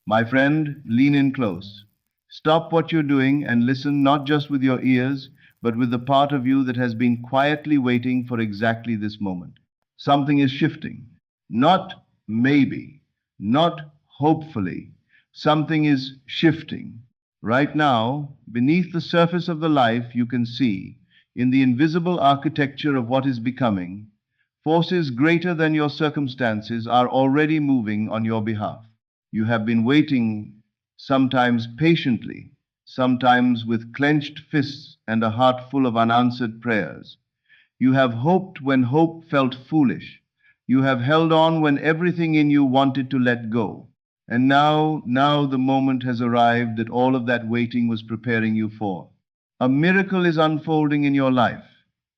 My friend, lean in close. Stop what you're doing and listen not just with your ears, but with the part of you that has been quietly waiting for exactly this moment. Something is shifting. Not maybe, not hopefully. Something is shifting. Right now, beneath the surface of the life, you can see, in the invisible architecture of what is becoming, forces greater than your circumstances are already moving on your behalf. You have been waiting, sometimes patiently, sometimes with clenched fists and a heart full of unanswered prayers. You have hoped when hope felt foolish. You have held on when everything in you wanted to let go. And now the moment has arrived that all of that waiting was preparing you for. A miracle is unfolding in your life,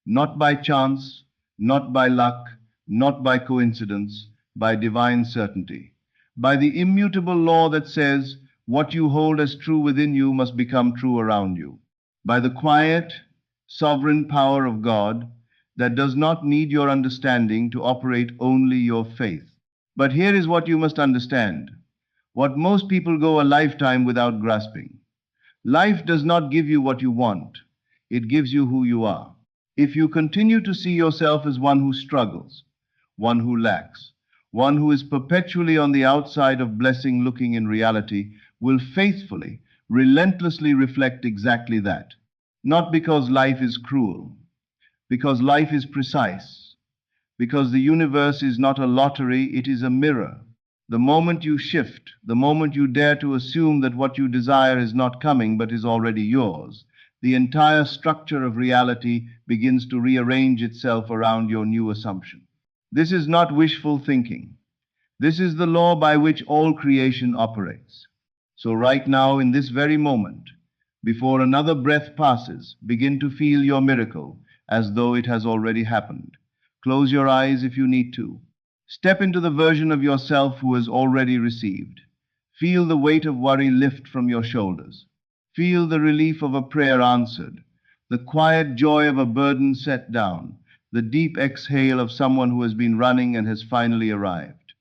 not by chance, not by luck, not by coincidence, by divine certainty, by the immutable law that says what you hold as true within you must become true around you, by the quiet, sovereign power of God that does not need your understanding to operate, only your faith. But here is what you must understand, what most people go a lifetime without grasping. Life does not give you what you want, it gives you who you are. If you continue to see yourself as one who struggles, one who lacks, one who is perpetually on the outside of blessing looking in reality, will faithfully, relentlessly reflect exactly that. Not because life is cruel, because life is precise, because the universe is not a lottery, it is a mirror. The moment you shift, the moment you dare to assume that what you desire is not coming but is already yours, the entire structure of reality begins to rearrange itself around your new assumption. This is not wishful thinking. This is the law by which all creation operates. So, right now, in this very moment, before another breath passes, begin to feel your miracle as though it has already happened. Close your eyes if you need to. Step into the version of yourself who has already received. Feel the weight of worry lift from your shoulders. Feel the relief of a prayer answered, the quiet joy of a burden set down, the deep exhale of someone who has been running and has finally arrived.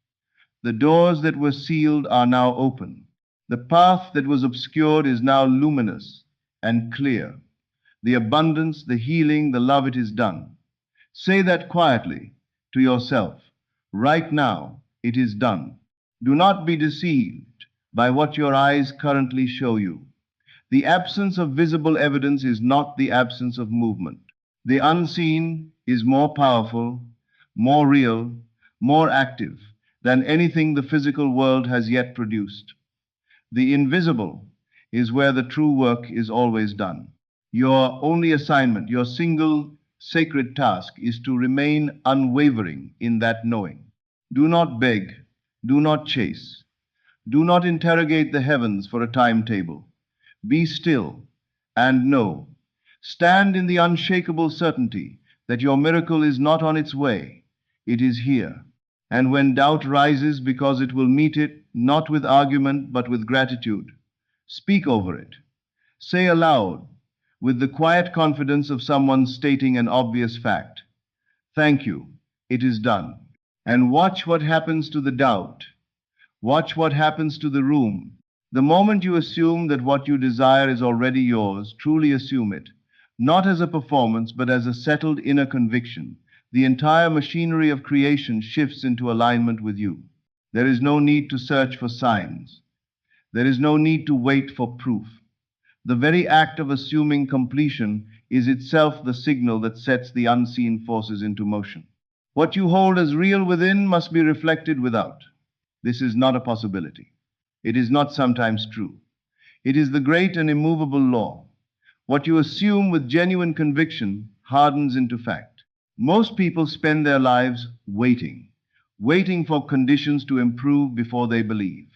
The doors that were sealed are now open. The path that was obscured is now luminous and clear. The abundance, the healing, the love, it is done. Say that quietly to yourself. Right now, it is done. Do not be deceived by what your eyes currently show you. The absence of visible evidence is not the absence of movement. The unseen is more powerful, more real, more active than anything the physical world has yet produced. The invisible is where the true work is always done. Your only assignment, your single sacred task, is to remain unwavering in that knowing. Do not beg, do not chase, do not interrogate the heavens for a timetable. Be still and know. Stand in the unshakable certainty that your miracle is not on its way, it is here. And when doubt rises, because it will meet it not with argument but with gratitude, speak over it. Say aloud, with the quiet confidence of someone stating an obvious fact, "Thank you, it is done." And watch what happens to the doubt. Watch what happens to the room. The moment you assume that what you desire is already yours, truly assume it, not as a performance, but as a settled inner conviction, the entire machinery of creation shifts into alignment with you. There is no need to search for signs. There is no need to wait for proof. The very act of assuming completion is itself the signal that sets the unseen forces into motion. What you hold as real within must be reflected without. This is not a possibility. It is not sometimes true. It is the great and immovable law. What you assume with genuine conviction hardens into fact. Most people spend their lives waiting, waiting for conditions to improve before they believe,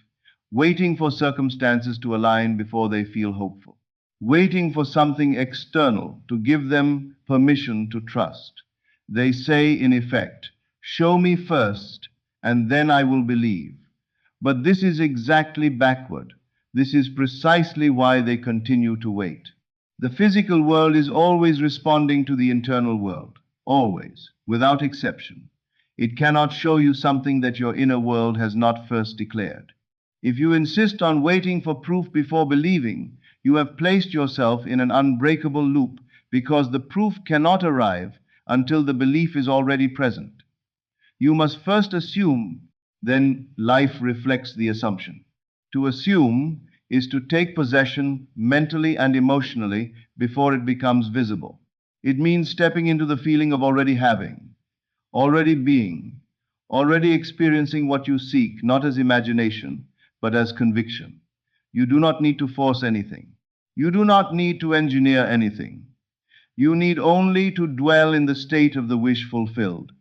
waiting for circumstances to align before they feel hopeful, waiting for something external to give them permission to trust. They say, in effect, "Show me first, and then I will believe." But this is exactly backward. This is precisely why they continue to wait. The physical world is always responding to the internal world, always, without exception. It cannot show you something that your inner world has not first declared. If you insist on waiting for proof before believing, you have placed yourself in an unbreakable loop because the proof cannot arrive until the belief is already present. You must first assume, then life reflects the assumption. To assume is to take possession mentally and emotionally before it becomes visible. It means stepping into the feeling of already having, already being, already experiencing what you seek, not as imagination, but as conviction. You do not need to force anything. You do not need to engineer anything. You need only to dwell in the state of the wish fulfilled,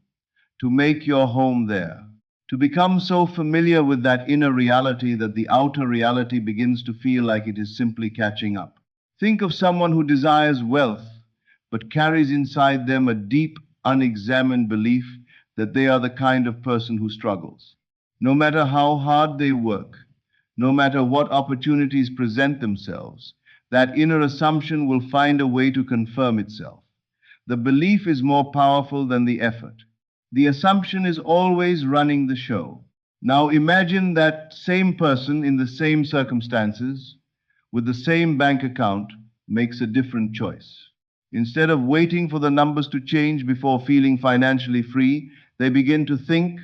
to make your home there, to become so familiar with that inner reality that the outer reality begins to feel like it is simply catching up. Think of someone who desires wealth but carries inside them a deep, unexamined belief that they are the kind of person who struggles. No matter how hard they work, no matter what opportunities present themselves, that inner assumption will find a way to confirm itself. The belief is more powerful than the effort. The assumption is always running the show. Now imagine that same person in the same circumstances, with the same bank account, makes a different choice. Instead of waiting for the numbers to change before feeling financially free, they begin to think,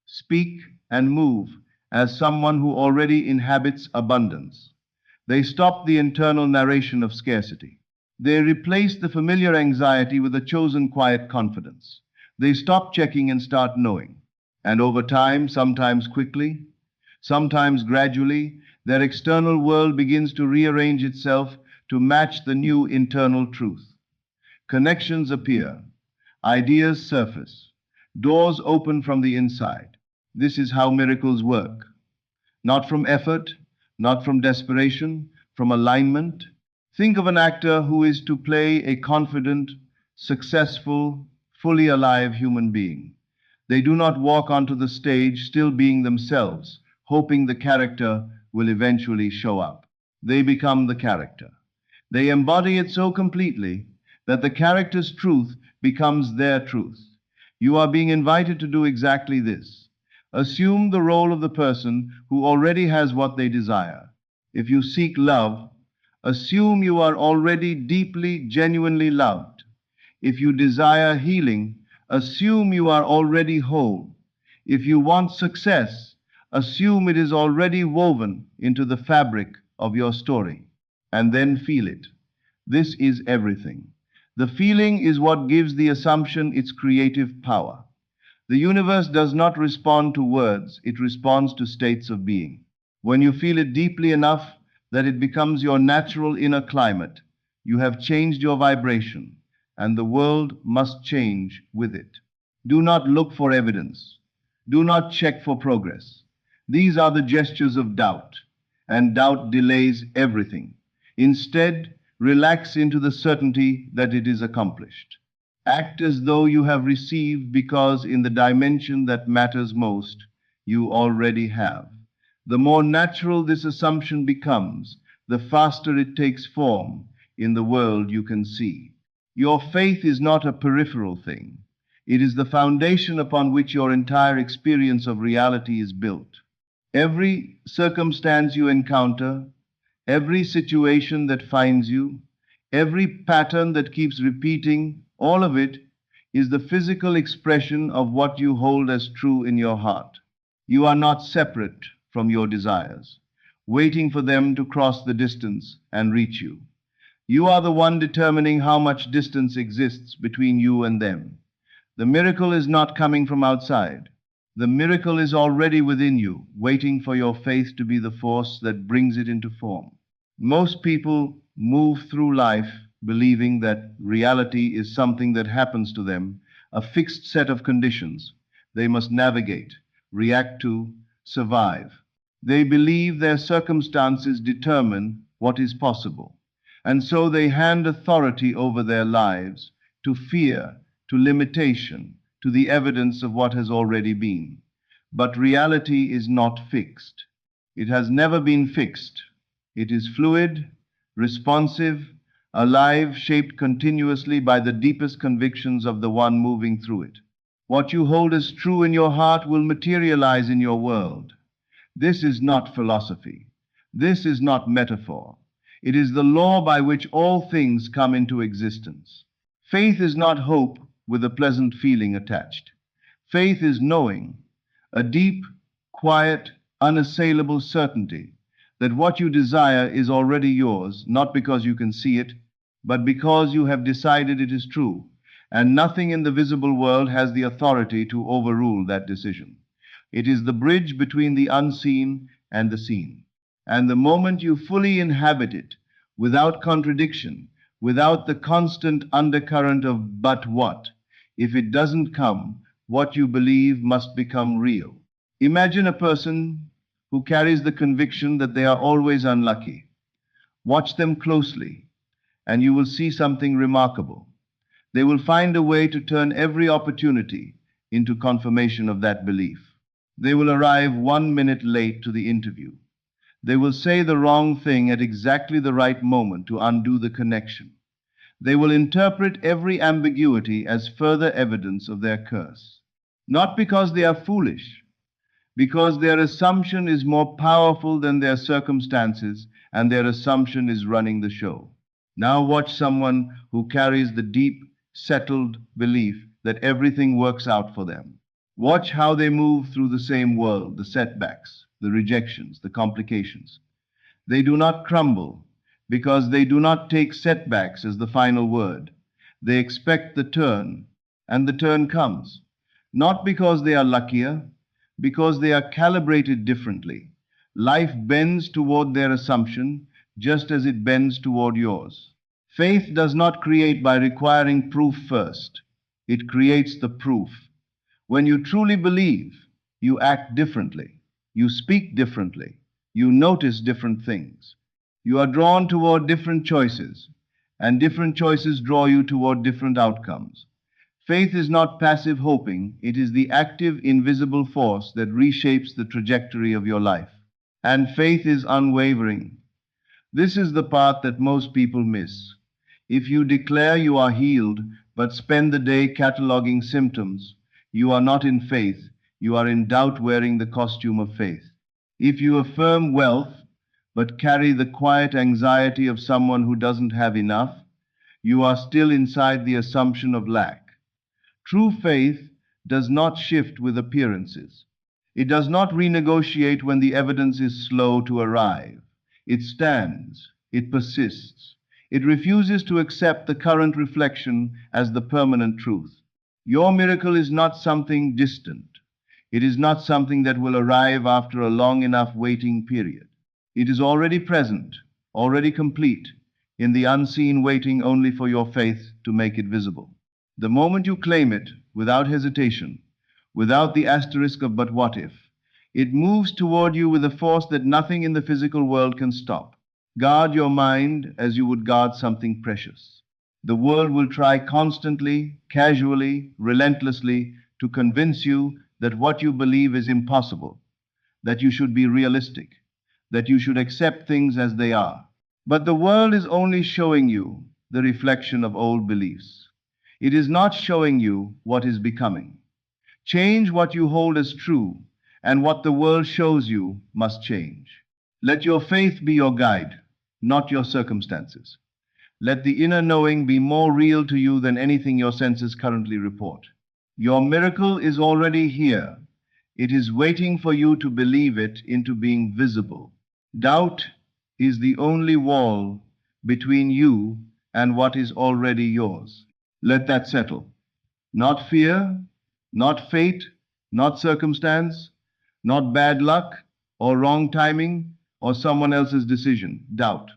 speak, and move as someone who already inhabits abundance. They stop the internal narration of scarcity. They replace the familiar anxiety with a chosen quiet confidence. They stop checking and start knowing. And over time, sometimes quickly, sometimes gradually, their external world begins to rearrange itself to match the new internal truth. Connections appear, ideas surface, doors open from the inside. This is how miracles work. Not from effort, not from desperation, from alignment. Think of an actor who is to play a confident, successful, fully alive human being. They do not walk onto the stage still being themselves, hoping the character will eventually show up. They become the character. They embody it so completely that the character's truth becomes their truth. You are being invited to do exactly this. Assume the role of the person who already has what they desire. If you seek love, assume you are already deeply, genuinely loved. If you desire healing, assume you are already whole. If you want success, assume it is already woven into the fabric of your story, and then feel it. This is everything. The feeling is what gives the assumption its creative power. The universe does not respond to words, it responds to states of being. When you feel it deeply enough that it becomes your natural inner climate, you have changed your vibration, and the world must change with it. Do not look for evidence. Do not check for progress. These are the gestures of doubt, and doubt delays everything. Instead, relax into the certainty that it is accomplished. Act as though you have received because in the dimension that matters most, you already have. The more natural this assumption becomes, the faster it takes form in the world you can see. Your faith is not a peripheral thing. It is the foundation upon which your entire experience of reality is built. Every circumstance you encounter, every situation that finds you, every pattern that keeps repeating, all of it is the physical expression of what you hold as true in your heart. You are not separate from your desires, waiting for them to cross the distance and reach you. You are the one determining how much distance exists between you and them. The miracle is not coming from outside. The miracle is already within you, waiting for your faith to be the force that brings it into form. Most people move through life believing that reality is something that happens to them, a fixed set of conditions they must navigate, react to, survive. They believe their circumstances determine what is possible, and so they hand authority over their lives to fear, to limitation, to the evidence of what has already been. But reality is not fixed. It has never been fixed. It is fluid, responsive, alive, shaped continuously by the deepest convictions of the one moving through it. What you hold as true in your heart will materialize in your world. This is not philosophy. This is not metaphor. It is the law by which all things come into existence. Faith is not hope with a pleasant feeling attached. Faith is knowing, a deep, quiet, unassailable certainty that what you desire is already yours, not because you can see it, but because you have decided it is true, and nothing in the visible world has the authority to overrule that decision. It is the bridge between the unseen and the seen. And the moment you fully inhabit it, without contradiction, without the constant undercurrent of but what, if it doesn't come, what you believe must become real. Imagine a person who carries the conviction that they are always unlucky. Watch them closely, and you will see something remarkable. They will find a way to turn every opportunity into confirmation of that belief. They will arrive 1 minute late to the interview. They will say the wrong thing at exactly the right moment to undo the connection. They will interpret every ambiguity as further evidence of their curse. Not because they are foolish, because their assumption is more powerful than their circumstances, and their assumption is running the show. Now watch someone who carries the deep, settled belief that everything works out for them. Watch how they move through the same world, the setbacks, the rejections, the complications. They do not crumble because they do not take setbacks as the final word. They expect the turn, and the turn comes. Not because they are luckier, because they are calibrated differently. Life bends toward their assumption just as it bends toward yours. Faith does not create by requiring proof first. It creates the proof. When you truly believe, you act differently. You speak differently. You notice different things. You are drawn toward different choices, and different choices draw you toward different outcomes. Faith is not passive hoping, it is the active, invisible force that reshapes the trajectory of your life. And faith is unwavering. This is the part that most people miss. If you declare you are healed, but spend the day cataloging symptoms, you are not in faith, you are in doubt wearing the costume of faith. If you affirm wealth, but carry the quiet anxiety of someone who doesn't have enough, you are still inside the assumption of lack. True faith does not shift with appearances. It does not renegotiate when the evidence is slow to arrive. It stands, it persists. It refuses to accept the current reflection as the permanent truth. Your miracle is not something distant. It is not something that will arrive after a long enough waiting period. It is already present, already complete, in the unseen waiting only for your faith to make it visible. The moment you claim it, without hesitation, without the asterisk of but what if, it moves toward you with a force that nothing in the physical world can stop. Guard your mind as you would guard something precious. The world will try constantly, casually, relentlessly to convince you that what you believe is impossible, that you should be realistic, that you should accept things as they are. But the world is only showing you the reflection of old beliefs. It is not showing you what is becoming. Change what you hold as true, and what the world shows you must change. Let your faith be your guide, not your circumstances. Let the inner knowing be more real to you than anything your senses currently report. Your miracle is already here. It is waiting for you to believe it into being visible. Doubt is the only wall between you and what is already yours. Let that settle. Not fear, not fate, not circumstance, not bad luck or wrong timing or someone else's decision. Doubt.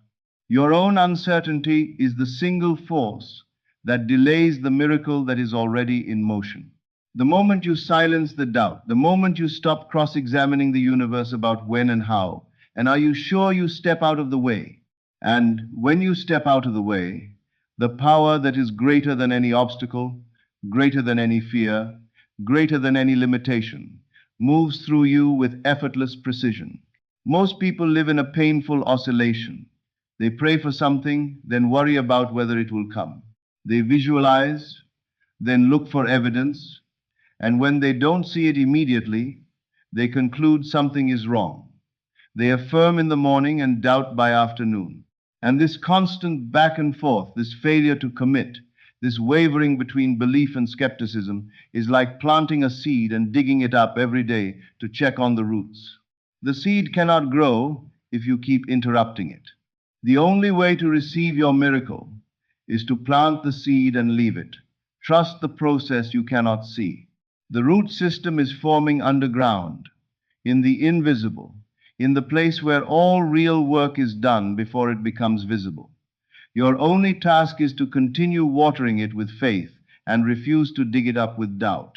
Your own uncertainty is the single force that delays the miracle that is already in motion. The moment you silence the doubt, the moment you stop cross-examining the universe about when and how, and are you sure you step out of the way? And when you step out of the way, the power that is greater than any obstacle, greater than any fear, greater than any limitation, moves through you with effortless precision. Most people live in a painful oscillation. They pray for something, then worry about whether it will come. They visualize, then look for evidence, and when they don't see it immediately, they conclude something is wrong. They affirm in the morning and doubt by afternoon. And this constant back and forth, this failure to commit, this wavering between belief and skepticism is like planting a seed and digging it up every day to check on the roots. The seed cannot grow if you keep interrupting it. The only way to receive your miracle is to plant the seed and leave it. Trust the process you cannot see. The root system is forming underground, in the invisible, in the place where all real work is done before it becomes visible. Your only task is to continue watering it with faith and refuse to dig it up with doubt.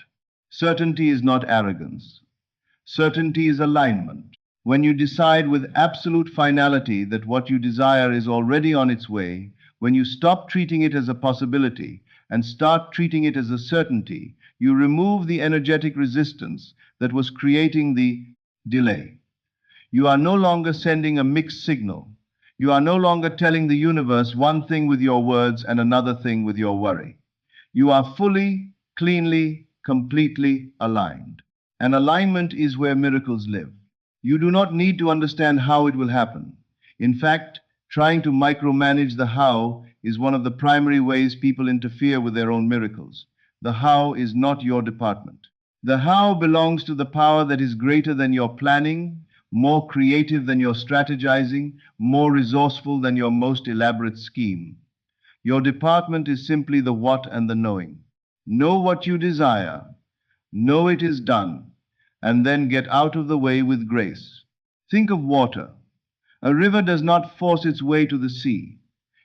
Certainty is not arrogance. Certainty is alignment. When you decide with absolute finality that what you desire is already on its way, when you stop treating it as a possibility and start treating it as a certainty, you remove the energetic resistance that was creating the delay. You are no longer sending a mixed signal. You are no longer telling the universe one thing with your words and another thing with your worry. You are fully, cleanly, completely aligned. And alignment is where miracles live. You do not need to understand how it will happen. In fact, trying to micromanage the how is one of the primary ways people interfere with their own miracles. The how is not your department. The how belongs to the power that is greater than your planning, more creative than your strategizing, more resourceful than your most elaborate scheme. Your department is simply the what and the knowing. Know what you desire, know it is done, and then get out of the way with grace. Think of water. A river does not force its way to the sea.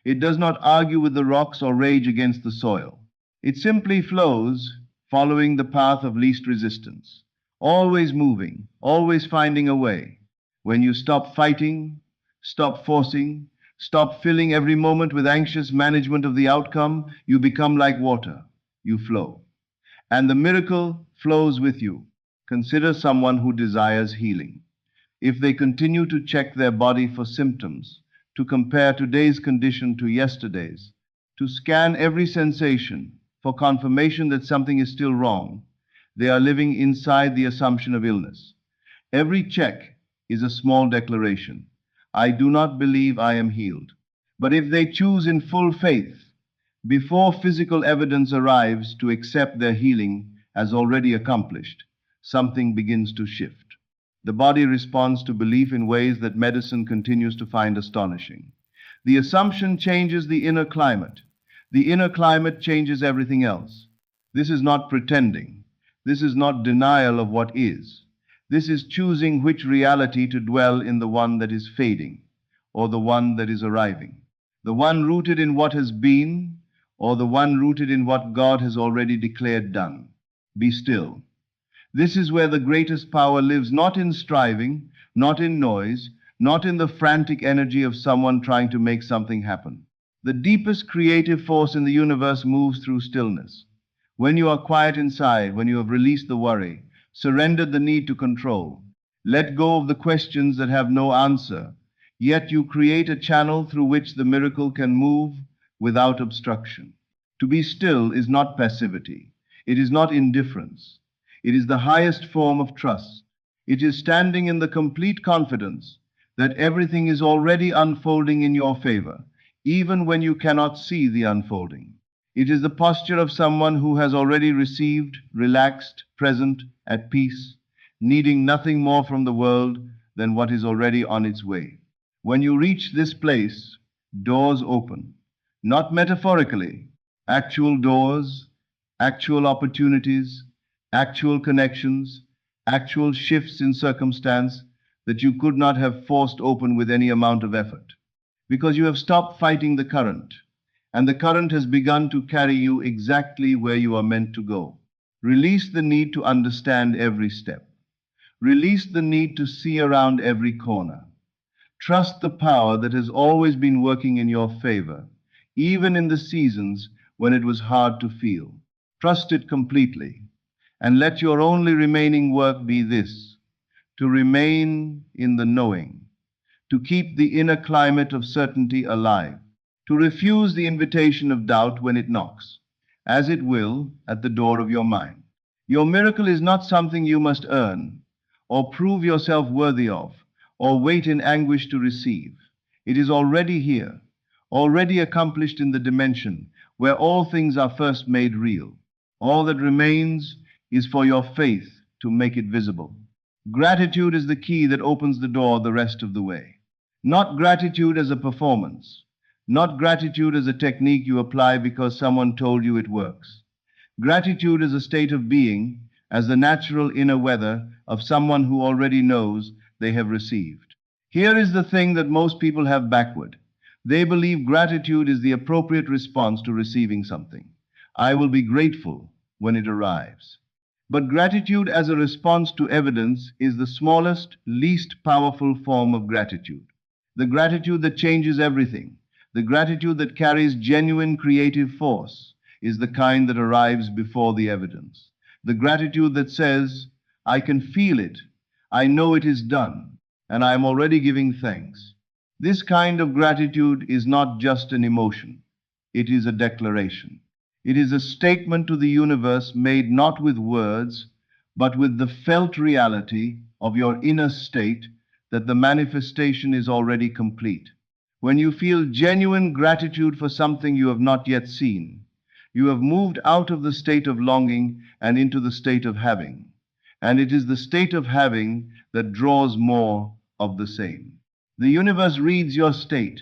It does not argue with the rocks or rage against the soil. It simply flows, following the path of least resistance, always moving, always finding a way. When you stop fighting, stop forcing, stop filling every moment with anxious management of the outcome, you become like water. You flow. And the miracle flows with you. Consider someone who desires healing. If they continue to check their body for symptoms, to compare today's condition to yesterday's, to scan every sensation for confirmation that something is still wrong, they are living inside the assumption of illness. Every check is a small declaration. I do not believe I am healed. But if they choose in full faith, before physical evidence arrives, to accept their healing as already accomplished, something begins to shift. The body responds to belief in ways that medicine continues to find astonishing. The assumption changes the inner climate. The inner climate changes everything else. This is not pretending. This is not denial of what is. This is choosing which reality to dwell in, the one that is fading, or the one that is arriving. The one rooted in what has been, or the one rooted in what God has already declared done. Be still. This is where the greatest power lives, not in striving, not in noise, not in the frantic energy of someone trying to make something happen. The deepest creative force in the universe moves through stillness. When you are quiet inside, when you have released the worry, surrendered the need to control, let go of the questions that have no answer, yet you create a channel through which the miracle can move without obstruction. To be still is not passivity. It is not indifference. It is the highest form of trust. It is standing in the complete confidence that everything is already unfolding in your favor, even when you cannot see the unfolding. It is the posture of someone who has already received, relaxed, present, at peace, needing nothing more from the world than what is already on its way. When you reach this place, doors open, not metaphorically, actual doors, actual opportunities, actual connections, actual shifts in circumstance that you could not have forced open with any amount of effort. Because you have stopped fighting the current, and the current has begun to carry you exactly where you are meant to go. Release the need to understand every step. Release the need to see around every corner. Trust the power that has always been working in your favor, even in the seasons when it was hard to feel. Trust it completely, and let your only remaining work be this: to remain in the knowing, to keep the inner climate of certainty alive, to refuse the invitation of doubt when it knocks, as it will, at the door of your mind. Your miracle is not something you must earn or prove yourself worthy of or wait in anguish to receive. It is already here, already accomplished in the dimension where all things are first made real. All that remains is for your faith to make it visible. Gratitude is the key that opens the door the rest of the way. Not gratitude as a performance, not gratitude as a technique you apply because someone told you it works. Gratitude is a state of being, as the natural inner weather of someone who already knows they have received. Here is the thing that most people have backward. They believe gratitude is the appropriate response to receiving something. I will be grateful when it arrives. But gratitude as a response to evidence is the smallest, least powerful form of gratitude. The gratitude that changes everything, the gratitude that carries genuine creative force, is the kind that arrives before the evidence. The gratitude that says, I can feel it, I know it is done, and I am already giving thanks. This kind of gratitude is not just an emotion, it is a declaration. It is a statement to the universe made not with words, but with the felt reality of your inner state that the manifestation is already complete. When you feel genuine gratitude for something you have not yet seen, you have moved out of the state of longing and into the state of having. And it is the state of having that draws more of the same. The universe reads your state,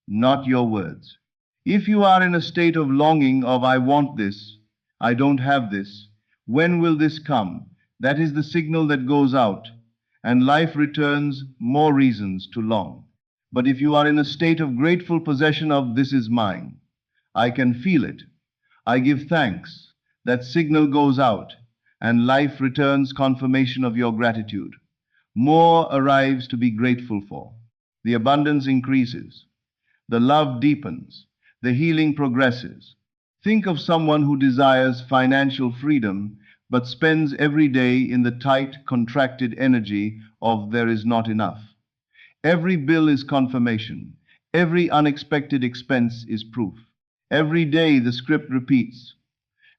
not your words. If you are in a state of longing of I want this, I don't have this, when will this come? That is the signal that goes out, and life returns more reasons to long. But if you are in a state of grateful possession of this is mine, I can feel it, I give thanks, that signal goes out, and life returns confirmation of your gratitude. More arrives to be grateful for. The abundance increases. The love deepens. The healing progresses. Think of someone who desires financial freedom but spends every day in the tight, contracted energy of there is not enough. Every bill is confirmation. Every unexpected expense is proof. Every day the script repeats,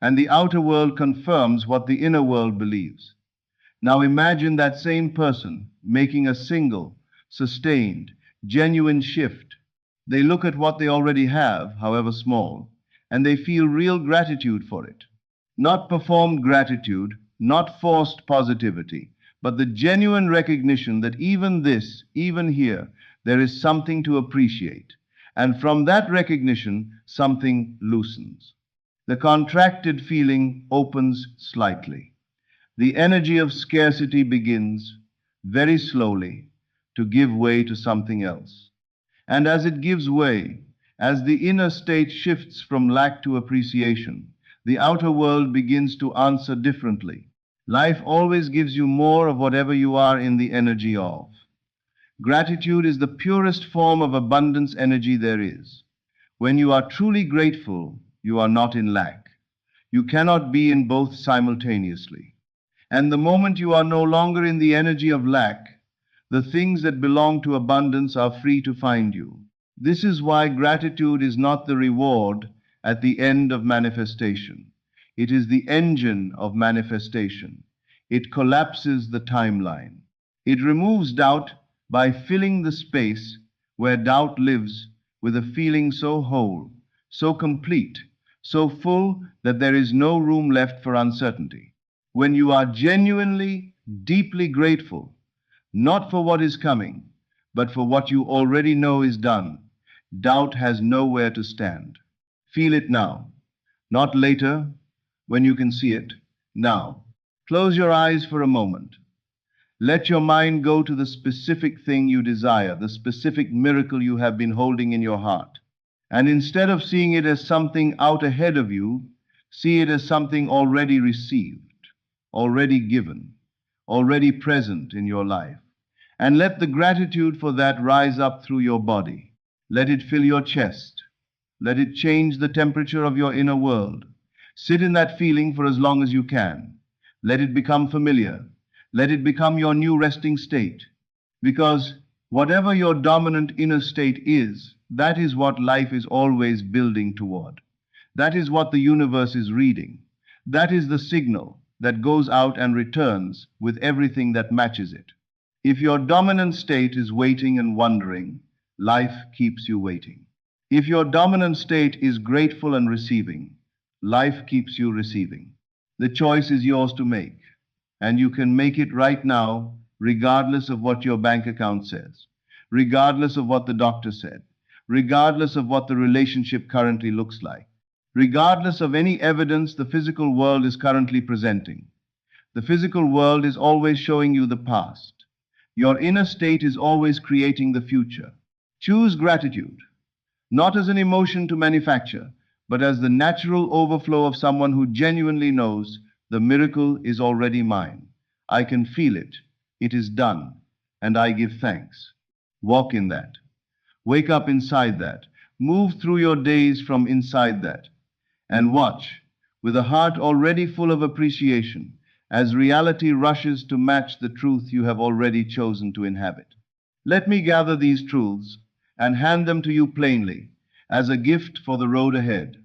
and the outer world confirms what the inner world believes. Now imagine that same person making a single, sustained, genuine shift. They look at what they already have, however small, and they feel real gratitude for it. Not performed gratitude, not forced positivity, but the genuine recognition that even this, even here, there is something to appreciate. And from that recognition, something loosens. The contracted feeling opens slightly. The energy of scarcity begins, very slowly, to give way to something else. And as it gives way, as the inner state shifts from lack to appreciation, the outer world begins to answer differently. Life always gives you more of whatever you are in the energy of. Gratitude is the purest form of abundance energy there is. When you are truly grateful, you are not in lack. You cannot be in both simultaneously. And the moment you are no longer in the energy of lack, the things that belong to abundance are free to find you. This is why gratitude is not the reward at the end of manifestation. It is the engine of manifestation. It collapses the timeline. It removes doubt by filling the space where doubt lives with a feeling so whole, so complete, so full that there is no room left for uncertainty. When you are genuinely, deeply grateful, not for what is coming, but for what you already know is done, doubt has nowhere to stand. Feel it now, not later when you can see it, now. Close your eyes for a moment. Let your mind go to the specific thing you desire, the specific miracle you have been holding in your heart. And instead of seeing it as something out ahead of you, see it as something already received, already given, already present in your life. And let the gratitude for that rise up through your body. Let it fill your chest. Let it change the temperature of your inner world. Sit in that feeling for as long as you can. Let it become familiar. Let it become your new resting state. Because whatever your dominant inner state is, that is what life is always building toward. That is what the universe is reading. That is the signal that goes out and returns with everything that matches it. If your dominant state is waiting and wondering, life keeps you waiting. If your dominant state is grateful and receiving, life keeps you receiving. The choice is yours to make, and you can make it right now, regardless of what your bank account says, regardless of what the doctor said, regardless of what the relationship currently looks like, regardless of any evidence the physical world is currently presenting. The physical world is always showing you the past. Your inner state is always creating the future. Choose gratitude, not as an emotion to manufacture, but as the natural overflow of someone who genuinely knows the miracle is already mine. I can feel it. It is done. And I give thanks. Walk in that. Wake up inside that. Move through your days from inside that. And watch, with a heart already full of appreciation, as reality rushes to match the truth you have already chosen to inhabit. Let me gather these truths and hand them to you plainly as a gift for the road ahead.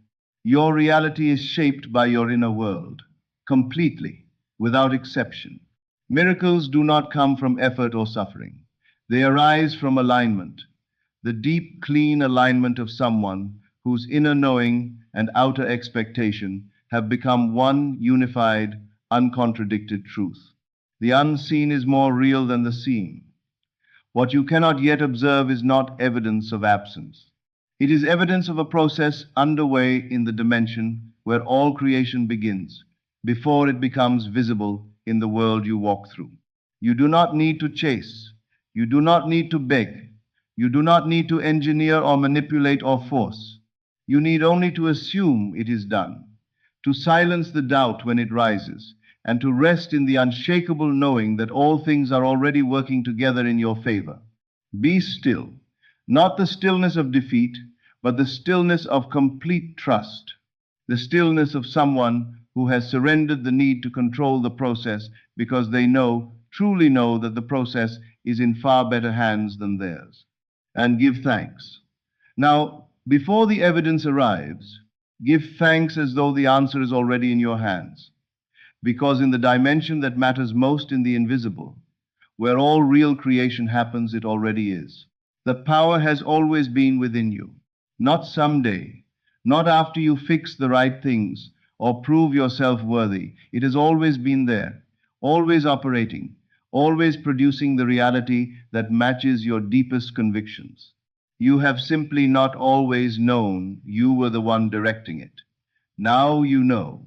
Your reality is shaped by your inner world, completely, without exception. Miracles do not come from effort or suffering. They arise from alignment, the deep, clean alignment of someone whose inner knowing and outer expectation have become one unified, uncontradicted truth. The unseen is more real than the seen. What you cannot yet observe is not evidence of absence. It is evidence of a process underway in the dimension where all creation begins, before it becomes visible in the world you walk through. You do not need to chase. You do not need to beg. You do not need to engineer or manipulate or force. You need only to assume it is done, to silence the doubt when it rises, and to rest in the unshakable knowing that all things are already working together in your favor. Be still, not the stillness of defeat, but the stillness of complete trust, the stillness of someone who has surrendered the need to control the process because they know, truly know, that the process is in far better hands than theirs. And give thanks. Now, before the evidence arrives, give thanks as though the answer is already in your hands. Because in the dimension that matters most in the invisible, where all real creation happens, it already is. The power has always been within you, not someday, not after you fix the right things or prove yourself worthy. It has always been there, always operating, always producing the reality that matches your deepest convictions. You have simply not always known you were the one directing it. Now you know.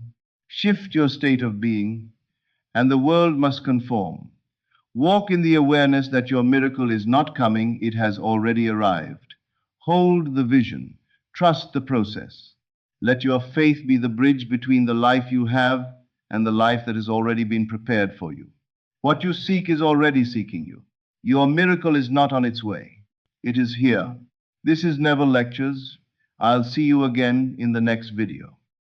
Shift your state of being, and the world must conform. Walk in the awareness that your miracle is not coming, it has already arrived. Hold the vision. Trust the process. Let your faith be the bridge between the life you have and the life that has already been prepared for you. What you seek is already seeking you. Your miracle is not on its way. It is here. This is Never Lectures. I'll see you again in the next video.